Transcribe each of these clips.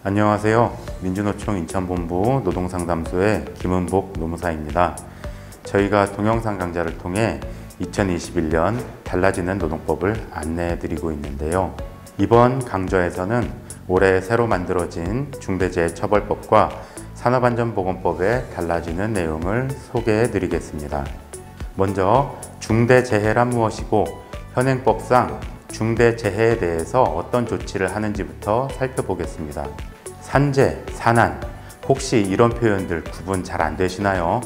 안녕하세요. 민주노총 인천본부 노동상담소의 김은복 노무사입니다. 저희가 동영상 강좌를 통해 2021년 달라지는 노동법을 안내해드리고 있는데요. 이번 강좌에서는 올해 새로 만들어진 중대재해처벌법과 산업안전보건법에 달라지는 내용을 소개해드리겠습니다. 먼저 중대재해란 무엇이고 현행법상 중대재해에 대해서 어떤 조치를 하는지부터 살펴보겠습니다. 산재, 산안, 혹시 이런 표현들 구분 잘 안 되시나요?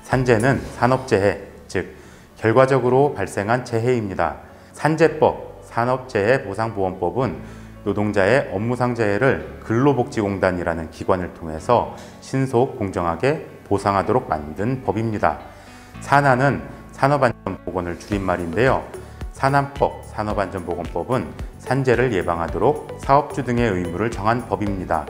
산재는 산업재해, 즉 결과적으로 발생한 재해입니다. 산재법, 산업재해보상보험법은 노동자의 업무상 재해를 근로복지공단이라는 기관을 통해서 신속, 공정하게 보상하도록 만든 법입니다. 산안은 산업안전보건을 줄임말인데요. 산안법, 산업안전보건법은 산재를 예방하도록 사업주 등의 의무를 정한 법입니다.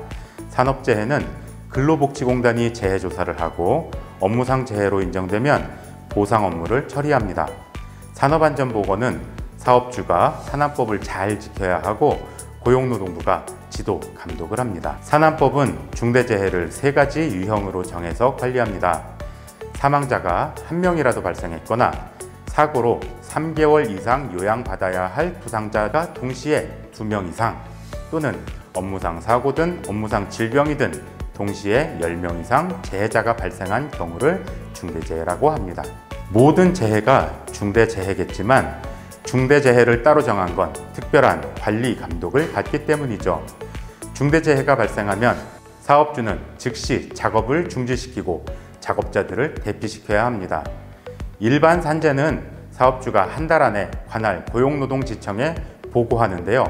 산업재해는 근로복지공단이 재해조사를 하고 업무상 재해로 인정되면 보상 업무를 처리합니다. 산업안전보건은 사업주가 산안법을 잘 지켜야 하고 고용노동부가 지도, 감독을 합니다. 산안법은 중대재해를 3가지 유형으로 정해서 관리합니다. 사망자가 1명이라도 발생했거나 사고로 3개월 이상 요양받아야 할 부상자가 동시에 2명 이상, 또는 업무상 사고든 업무상 질병이든 동시에 10명 이상 재해자가 발생한 경우를 중대재해라고 합니다. 모든 재해가 중대재해겠지만 중대재해를 따로 정한 건 특별한 관리 감독을 받기 때문이죠. 중대재해가 발생하면 사업주는 즉시 작업을 중지시키고 작업자들을 대피시켜야 합니다. 일반 산재는 사업주가 한 달 안에 관할 고용노동지청에 보고하는데요.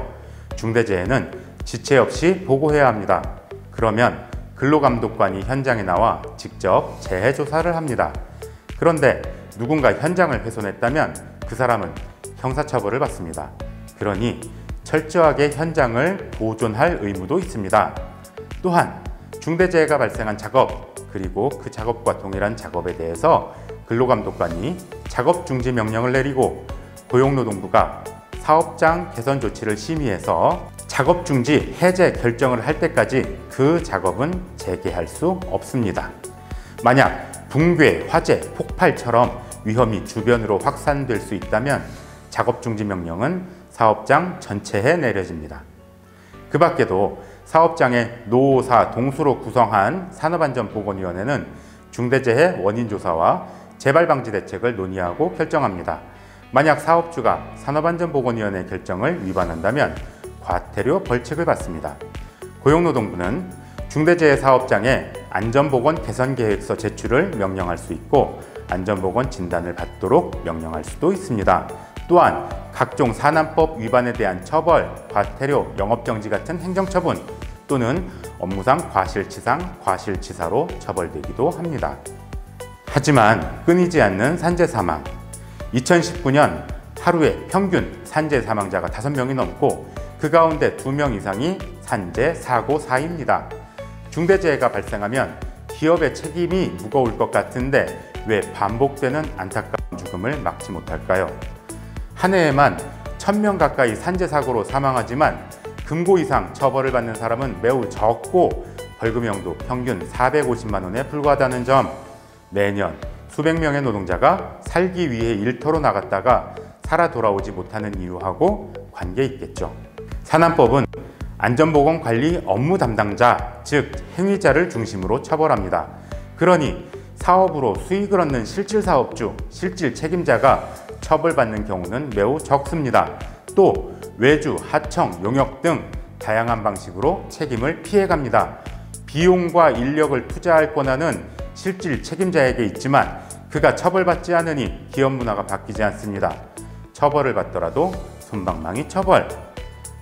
중대재해는 지체 없이 보고해야 합니다. 그러면 근로감독관이 현장에 나와 직접 재해 조사를 합니다. 그런데 누군가 현장을 훼손했다면 그 사람은 형사처벌을 받습니다. 그러니 철저하게 현장을 보존할 의무도 있습니다. 또한 중대재해가 발생한 작업, 그리고 그 작업과 동일한 작업에 대해서 근로감독관이 작업 중지 명령을 내리고 고용노동부가 사업장 개선 조치를 심의해서 작업 중지 해제 결정을 할 때까지 그 작업은 재개할 수 없습니다. 만약 붕괴, 화재, 폭발처럼 위험이 주변으로 확산될 수 있다면 작업 중지 명령은 사업장 전체에 내려집니다. 그 밖에도 사업장의 노사, 동수로 구성한 산업안전보건위원회는 중대재해 원인조사와 재발방지 대책을 논의하고 결정합니다. 만약 사업주가 산업안전보건위원회 결정을 위반한다면 과태료 벌칙을 받습니다. 고용노동부는 중대재해 사업장에 안전보건 개선계획서 제출을 명령할 수 있고 안전보건 진단을 받도록 명령할 수도 있습니다. 또한 각종 산안법 위반에 대한 처벌, 과태료, 영업정지 같은 행정처분 또는 업무상 과실치상, 과실치사로 처벌되기도 합니다. 하지만 끊이지 않는 산재 사망. 2019년 하루에 평균 산재 사망자가 5명이 넘고 그 가운데 2명 이상이 산재 사고사입니다. 중대재해가 발생하면 기업의 책임이 무거울 것 같은데 왜 반복되는 안타까운 죽음을 막지 못할까요? 한 해에만 1000명 가까이 산재 사고로 사망하지만 금고 이상 처벌을 받는 사람은 매우 적고 벌금형도 평균 450만 원에 불과하다는 점, 매년 수백 명의 노동자가 살기 위해 일터로 나갔다가 살아 돌아오지 못하는 이유하고 관계 있겠죠. 산안법은 안전보건관리 업무 담당자, 즉 행위자를 중심으로 처벌합니다. 그러니 사업으로 수익을 얻는 실질사업주, 실질 책임자가 처벌받는 경우는 매우 적습니다. 또 외주, 하청, 용역 등 다양한 방식으로 책임을 피해갑니다. 비용과 인력을 투자할 권한은 실질 책임자에게 있지만 그가 처벌받지 않으니 기업 문화가 바뀌지 않습니다. 처벌을 받더라도 솜방망이 처벌.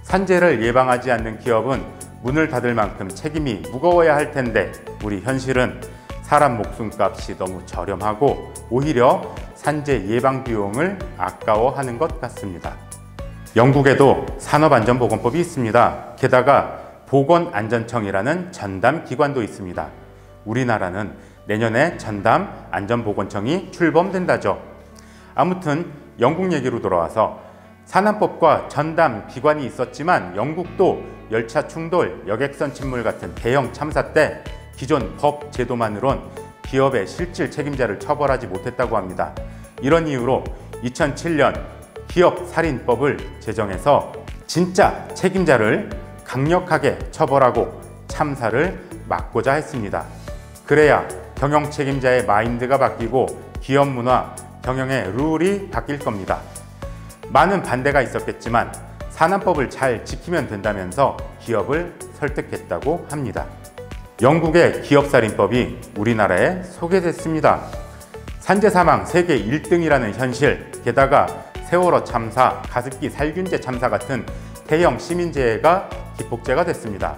산재를 예방하지 않는 기업은 문을 닫을 만큼 책임이 무거워야 할 텐데 우리 현실은 사람 목숨값이 너무 저렴하고 오히려 산재 예방 비용을 아까워하는 것 같습니다. 영국에도 산업안전보건법이 있습니다. 게다가 보건안전청이라는 전담 기관도 있습니다. 우리나라는 내년에 전담 안전보건청이 출범된다죠. 아무튼 영국 얘기로 돌아와서 산안법과 전담 기관이 있었지만 영국도 열차 충돌, 여객선 침몰 같은 대형 참사 때 기존 법 제도만으론 기업의 실질 책임자를 처벌하지 못했다고 합니다. 이런 이유로 2007년 기업살인법을 제정해서 진짜 책임자를 강력하게 처벌하고 참사를 막고자 했습니다. 그래야 경영 책임자의 마인드가 바뀌고 기업 문화, 경영의 룰이 바뀔 겁니다. 많은 반대가 있었겠지만 산안법을 잘 지키면 된다면서 기업을 설득했다고 합니다. 영국의 기업살인법이 우리나라에 소개됐습니다. 산재사망 세계 1등이라는 현실, 게다가 세월호 참사, 가습기 살균제 참사 같은 대형 시민재해가 기폭제가 됐습니다.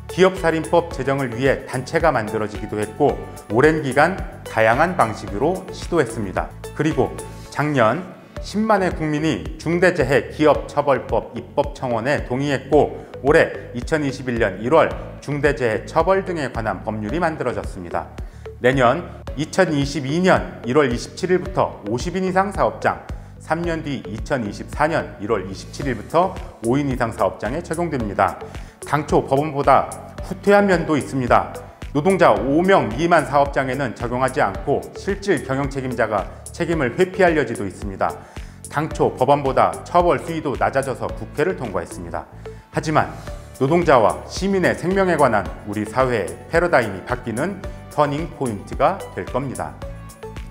기업살인법 제정을 위해 단체가 만들어지기도 했고 오랜 기간 다양한 방식으로 시도했습니다. 그리고 작년 10만의 국민이 중대재해 기업처벌법 입법 청원에 동의했고 올해 2021년 1월 중대재해 처벌 등에 관한 법률이 만들어졌습니다. 내년 2022년 1월 27일부터 50인 이상 사업장, 3년 뒤 2024년 1월 27일부터 5인 이상 사업장에 적용됩니다. 당초 법원보다 후퇴한 면도 있습니다. 노동자 5명 미만 사업장에는 적용하지 않고 실질 경영 책임자가 책임을 회피할 여지도 있습니다. 당초 법안보다 처벌 수위도 낮아져서 국회를 통과했습니다. 하지만 노동자와 시민의 생명에 관한 우리 사회의 패러다임이 바뀌는 터닝 포인트가 될 겁니다.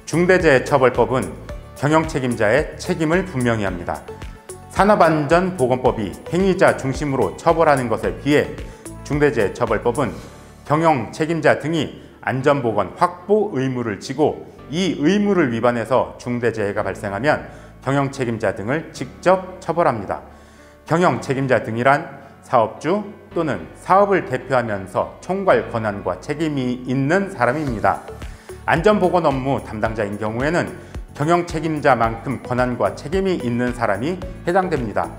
중대재해처벌법은 경영 책임자의 책임을 분명히 합니다. 산업안전보건법이 행위자 중심으로 처벌하는 것에 비해 중대재해처벌법은 경영 책임자 등이 안전보건 확보 의무를 지고 이 의무를 위반해서 중대재해가 발생하면 경영 책임자 등을 직접 처벌합니다. 경영 책임자 등이란 사업주 또는 사업을 대표하면서 총괄 권한과 책임이 있는 사람입니다. 안전보건 업무 담당자인 경우에는 경영 책임자만큼 권한과 책임이 있는 사람이 해당됩니다.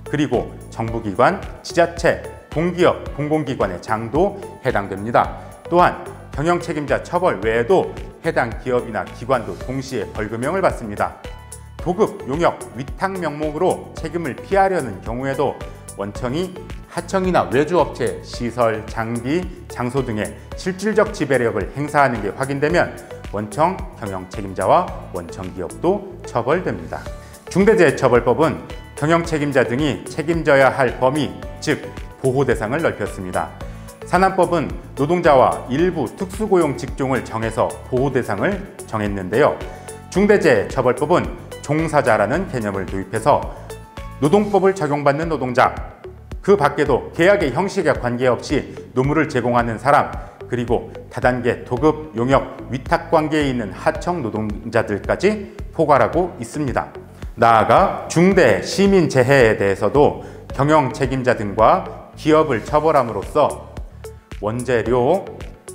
그리고 정부기관, 지자체, 공기업, 공공기관의 장도 해당됩니다. 또한 경영 책임자 처벌 외에도 해당 기업이나 기관도 동시에 벌금형을 받습니다. 도급, 용역, 위탁 명목으로 책임을 피하려는 경우에도 원청이 하청이나 외주업체, 시설, 장비, 장소 등의 실질적 지배력을 행사하는 게 확인되면 원청 경영 책임자와 원청 기업도 처벌됩니다. 중대재해처벌법은 경영 책임자 등이 책임져야 할 범위, 즉 보호 대상을 넓혔습니다. 산안법은 노동자와 일부 특수고용 직종을 정해서 보호 대상을 정했는데요. 중대재해처벌법은 종사자라는 개념을 도입해서 노동법을 적용받는 노동자, 그 밖에도 계약의 형식에 관계없이 노무를 제공하는 사람, 그리고 다단계 도급, 용역, 위탁 관계에 있는 하청 노동자들까지 포괄하고 있습니다. 나아가 중대 시민재해에 대해서도 경영 책임자 등과 기업을 처벌함으로써 원재료,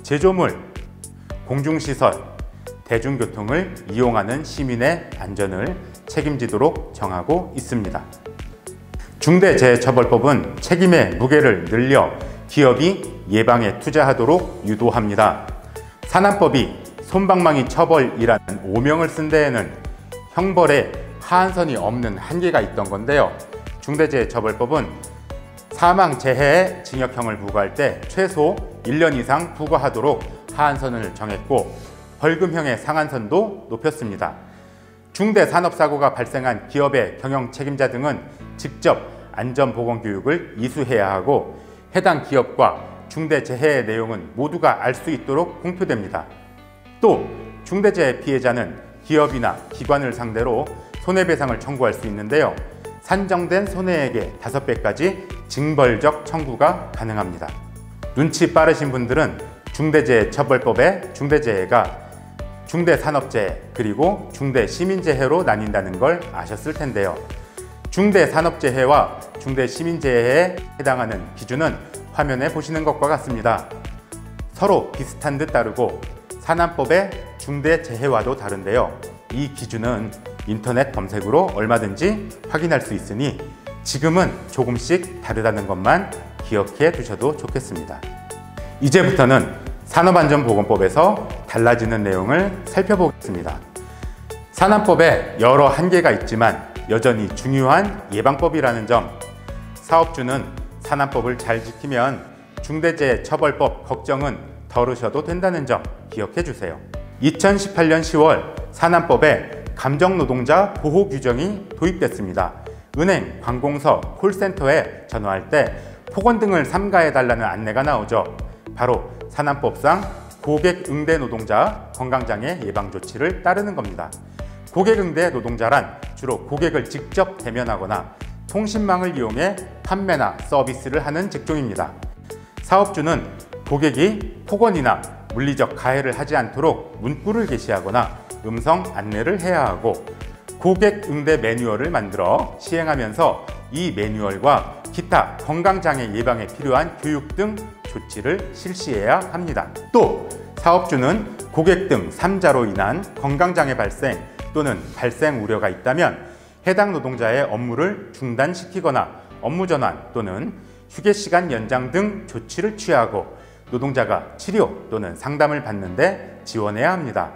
제조물, 공중시설, 대중교통을 이용하는 시민의 안전을 책임지도록 정하고 있습니다. 중대재해처벌법은 책임의 무게를 늘려 기업이 예방에 투자하도록 유도합니다. 산안법이 솜방망이 처벌이라는 오명을 쓴 데에는 형벌에 하한선이 없는 한계가 있던 건데요. 중대재해처벌법은 사망재해에 징역형을 부과할 때 최소 1년 이상 부과하도록 하한선을 정했고 벌금형의 상한선도 높였습니다. 중대산업사고가 발생한 기업의 경영 책임자 등은 직접 안전보건교육을 이수해야 하고 해당 기업과 중대재해의 내용은 모두가 알 수 있도록 공표됩니다. 또 중대재해 피해자는 기업이나 기관을 상대로 손해배상을 청구할 수 있는데요. 산정된 손해액의 5배까지 징벌적 청구가 가능합니다. 눈치 빠르신 분들은 중대재해처벌법의 중대재해가 중대산업재해 그리고 중대시민재해로 나뉜다는 걸 아셨을 텐데요. 중대산업재해와 중대시민재해에 해당하는 기준은 화면에 보시는 것과 같습니다. 서로 비슷한 듯 다르고 산안법의 중대재해와도 다른데요. 이 기준은 인터넷 검색으로 얼마든지 확인할 수 있으니 지금은 조금씩 다르다는 것만 기억해 두셔도 좋겠습니다. 이제부터는 산업안전보건법에서 달라지는 내용을 살펴보겠습니다. 산안법에 여러 한계가 있지만 여전히 중요한 예방법이라는 점, 사업주는 산안법을 잘 지키면 중대재해처벌법 걱정은 덜으셔도 된다는 점 기억해 주세요. 2018년 10월 산안법에 감정노동자 보호 규정이 도입됐습니다. 은행, 관공서, 콜센터에 전화할 때 폭언 등을 삼가해달라는 안내가 나오죠. 바로 산안법상 고객 응대 노동자 건강장애 예방 조치를 따르는 겁니다. 고객 응대 노동자란 주로 고객을 직접 대면하거나 통신망을 이용해 판매나 서비스를 하는 직종입니다. 사업주는 고객이 폭언이나 물리적 가해를 하지 않도록 문구를 게시하거나 음성 안내를 해야 하고 고객 응대 매뉴얼을 만들어 시행하면서 이 매뉴얼과 기타 건강장애 예방에 필요한 교육 등 조치를 실시해야 합니다. 또 사업주는 고객 등 3자로 인한 건강장애 발생 또는 발생 우려가 있다면 해당 노동자의 업무를 중단시키거나 업무 전환 또는 휴게 시간 연장 등 조치를 취하고 노동자가 치료 또는 상담을 받는데 지원해야 합니다.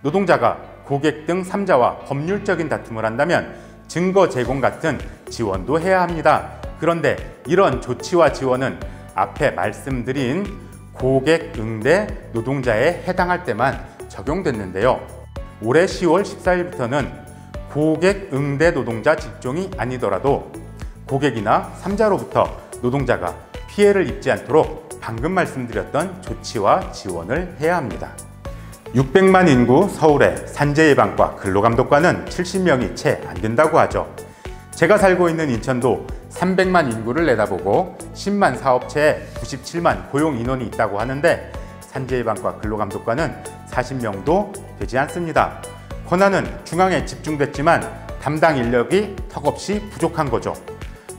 노동자가 고객 등 3자와 법률적인 다툼을 한다면 증거 제공 같은 지원도 해야 합니다. 그런데 이런 조치와 지원은 앞에 말씀드린 고객 응대 노동자에 해당할 때만 적용됐는데요. 올해 10월 14일부터는 고객 응대 노동자 직종이 아니더라도 고객이나 3자로부터 노동자가 피해를 입지 않도록 방금 말씀드렸던 조치와 지원을 해야 합니다. 600만 인구 서울의 산재예방과 근로감독관은 70명이 채 안 된다고 하죠. 제가 살고 있는 인천도 300만 인구를 내다보고 10만 사업체에 97만 고용 인원이 있다고 하는데 산재예방과 근로감독관은 40명도 되지 않습니다. 권한은 중앙에 집중됐지만 담당 인력이 턱없이 부족한 거죠.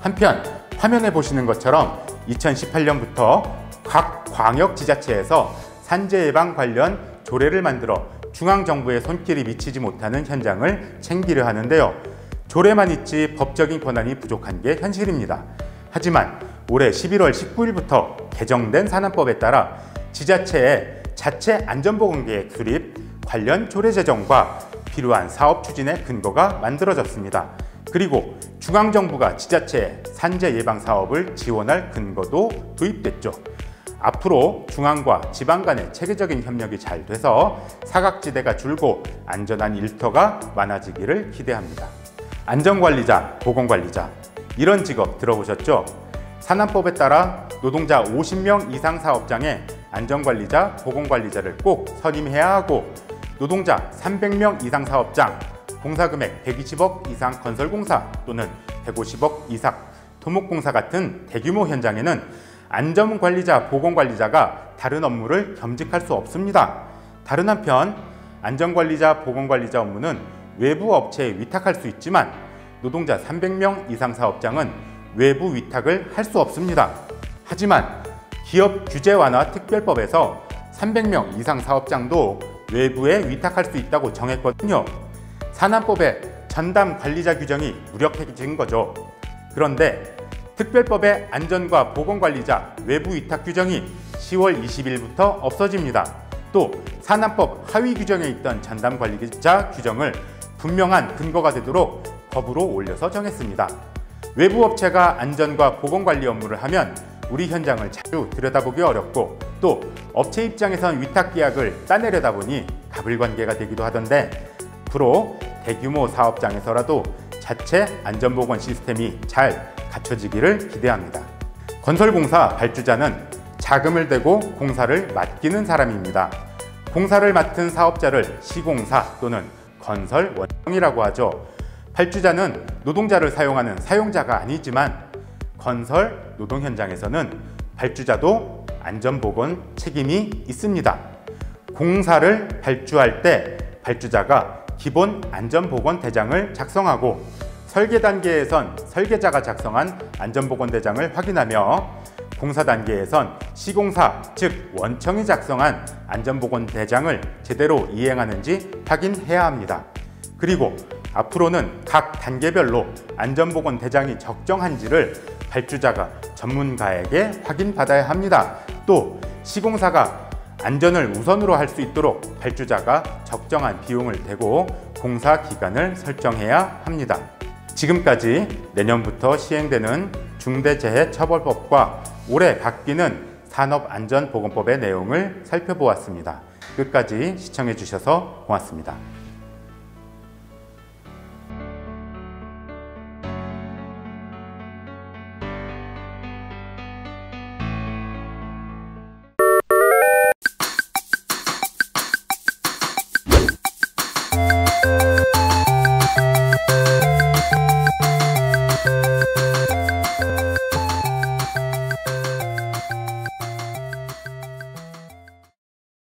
한편 화면에 보시는 것처럼 2018년부터 각 광역지자체에서 산재예방 관련 조례를 만들어 중앙정부의 손길이 미치지 못하는 현장을 챙기려 하는데요. 조례만 있지 법적인 권한이 부족한 게 현실입니다. 하지만 올해 11월 19일부터 개정된 산안법에 따라 지자체에 자체 안전보건계획 수립, 관련 조례 제정과 필요한 사업 추진의 근거가 만들어졌습니다. 그리고 중앙정부가 지자체에 산재 예방 사업을 지원할 근거도 도입됐죠. 앞으로 중앙과 지방 간의 체계적인 협력이 잘 돼서 사각지대가 줄고 안전한 일터가 많아지기를 기대합니다. 안전관리자, 보건관리자, 이런 직업 들어보셨죠? 산안법에 따라 노동자 50명 이상 사업장에 안전관리자, 보건관리자를 꼭 선임해야 하고 노동자 300명 이상 사업장, 공사금액 120억 이상 건설공사 또는 150억 이상 토목공사 같은 대규모 현장에는 안전관리자, 보건관리자가 다른 업무를 겸직할 수 없습니다. 다른 한편 안전관리자, 보건관리자 업무는 외부 업체에 위탁할 수 있지만 노동자 300명 이상 사업장은 외부 위탁을 할 수 없습니다. 하지만 기업 규제 완화 특별법에서 300명 이상 사업장도 외부에 위탁할 수 있다고 정했거든요. 산안법에 전담 관리자 규정이 무력해진 거죠. 그런데 특별법의 안전과 보건관리자 외부 위탁 규정이 10월 20일부터 없어집니다. 또 산안법 하위 규정에 있던 전담 관리자 규정을 분명한 근거가 되도록 법으로 올려서 정했습니다. 외부 업체가 안전과 보건관리 업무를 하면 우리 현장을 자주 들여다보기 어렵고 또 업체 입장에선 위탁 계약을 따내려다 보니 가불관계가 되기도 하던데 앞으로 대규모 사업장에서라도 자체 안전보건 시스템이 잘 갖춰지기를 기대합니다. 건설공사 발주자는 자금을 대고 공사를 맡기는 사람입니다. 공사를 맡은 사업자를 시공사 또는 건설 원청이라고 하죠. 발주자는 노동자를 사용하는 사용자가 아니지만 건설 노동 현장에서는 발주자도 안전보건 책임이 있습니다. 공사를 발주할 때 발주자가 기본 안전보건 대장을 작성하고 설계 단계에선 설계자가 작성한 안전보건 대장을 확인하며 공사 단계에선 시공사, 즉 원청이 작성한 안전보건 대장을 제대로 이행하는지 확인해야 합니다. 그리고 앞으로는 각 단계별로 안전보건 대장이 적정한지를 발주자가 전문가에게 확인받아야 합니다. 또 시공사가 안전을 우선으로 할 수 있도록 발주자가 적정한 비용을 대고 공사 기간을 설정해야 합니다. 지금까지 내년부터 시행되는 중대재해처벌법과 올해 바뀌는 산업안전보건법의 내용을 살펴보았습니다. 끝까지 시청해 주셔서 고맙습니다.